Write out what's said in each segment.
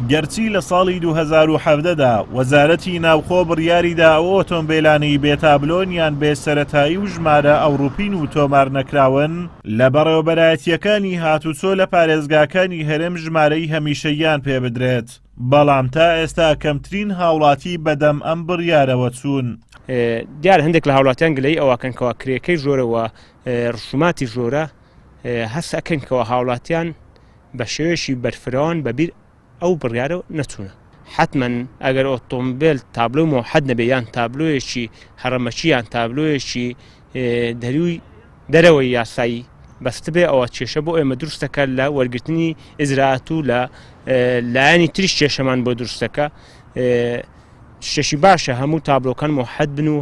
گەرچی لە ساڵی 2017دا وەزارەتی ناوخۆ بڕیاریدا ئەو ئۆتۆمبیلانەی بێتابلۆنیان بێ سەرەتایی و ژمارە ئەوروپین و تۆمار نەکراون لە بەڕێوەبەرایەتیەکانی هاتوچۆ لە پارێزگاکانی هەرێم ژمارەی هەمیشەییان پێ بدرێت، بەڵام تا ئێستا کەمترین هاوڵاتی بەدەم ئەم بڕیارەوە چوون. دیار هەندێک لە هاوڵاتیان گلەی ئەوەکەنکەوە کرێکەی ژۆرەوە ڕسوماتی ژۆرە هەسەکەنکەوە هاوڵاتیان بە شێوەیەکی بەرفراوان بەبیر ئەو بڕیارە نەچوونە. حتمەن ئەگەر ئۆتۆمبیل تابلۆ مۆحەد نەبێ یان تابلۆیەکی هەڕەمەچی یان تابلۆیەکی دەروی دەرەوەی یاسایی بەستە بێ ئەوە کێشە بۆ ئێمە دروستەکە لە وەرگرتنی ئیزراعەت و لە لایەنی تریش کێشەمان بۆ دروستەکە. شەشی باشە هەموو تابلۆکان مۆحەد بن و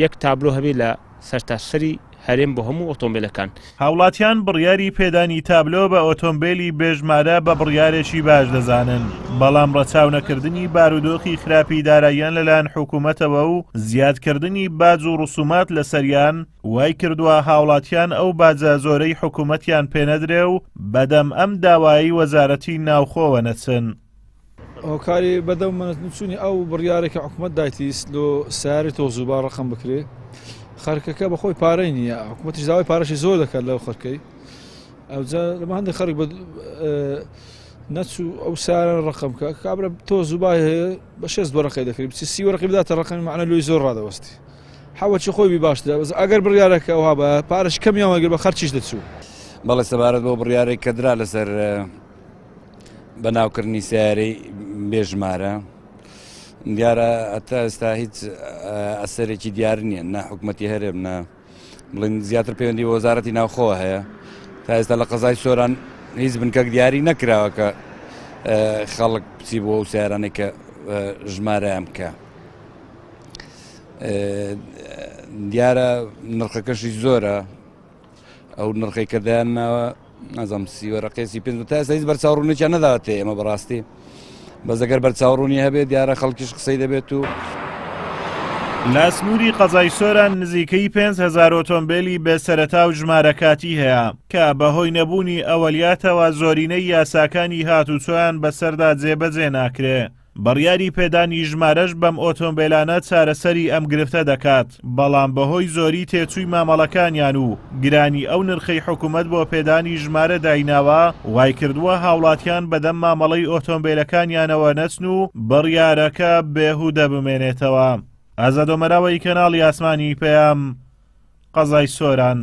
یەک تابلۆ هەبێ لە سەرتاسەری هەرێم بۆ هەموو ئۆتۆمبیلەکان. هاوڵاتیان بڕیاری پێدانی تابلۆ بە ئۆتۆمبیلی بێژمارە بە بڕیارێکی باش دەزانن، بەڵام ڕەچاونەکردنی بارودۆخی خراپی داراییان لەلایەن حکوومەتەوە و زیادکردنی باج و ڕسومات لەسەریان وای کردووە هاوڵاتیان ئەو باجە زۆرەی حکوومەتیان پێنەدرێ و بەدەم ئەم داوایی وەزارەتی ناوخۆوە نەچن. هۆکاری بەدەم نچوونی ئەو بڕیارێکە حکوومەت دایتیست لۆ سیاری تۆزووبا ڕقم بکرێ خەرکەکە بەخۆی پارەی نییە، حکوومەتیش داوای پارەشی زۆر دەکات لەو خەرکەی ئەوجا لەمە هەندێک خەڵک نەچوو ئەو سیارە ڕقمکە کابرا تۆزووبای هەیە بە 6 وەرەقەی دەکرێت بچی 30 وەرەقی بداتە ڕقمی معنە لۆی زۆر ڕادەوەستی حەوەکی خۆی باشترە بەس ئەگەر بڕیارەکە ئەوها بە پارەش کەمیان وەرگر بە خەرچیش دەچوو. بەڵێ سەبارەت بۆ بڕیارێک کە درا لەسەر بەناوکردنی سیارەی بێژمارە دیارە ئەتا ئێستا هیچ ئەسەرێکی دیار نییە، نە حکوومەتی هەرێم نە بڵین زیاتر پەیوەندی وەزارەتی ناوخۆوە هەیە. تا ئێستا لە قەزای سۆران هیچ بنکەک دیاری نەکراوە کە خەڵک بچی بۆ ئەو سیارانێک کە ژمارەیان بکە. دیارە نرخەکەشی زۆرە، ئەو نرخەی کە دایانناوە نازانم 30 وەرەقەی 5 تا ئێستا هیچ بەرچاوڕوونێکیان نەداوەتێ ئێمە بەڕاستی، بەس ئەگەر بەرچاوڕوونی هەبێت دیارە خەڵکیش قسەی دەبێت و لە سنووری قەزای سۆران نزیکەی 5,000 ئۆتۆمبیلی بێسەرەتا و ژمارەکاتی هەیە کە بەهۆی نەبوونی ئەوەلیاتەوە زۆرینەی یاساکانی هاتوچۆیان بەسەردا جێبەجێ ناکرێ. بڕیاری پێدانی ژمارەش بەم ئۆتۆمبیلانە چارەسەری ئەم گرفتە دەکات، بەڵام بەهۆی زۆری تێچووی مامەڵەکانیان و گرانی ئەو نرخەی حکوومەت بۆ پێدانی ژمارە دایناوە وای کردووە هاوڵاتیان بەدەم مامەڵەی ئۆتۆمبیلەکانیانەوە نەچن و بڕیارەکە بێهودە بمێنێتەوە. ئازادۆمەراوەی کەناڵی ئاسمانی پێام، قەزای سۆران.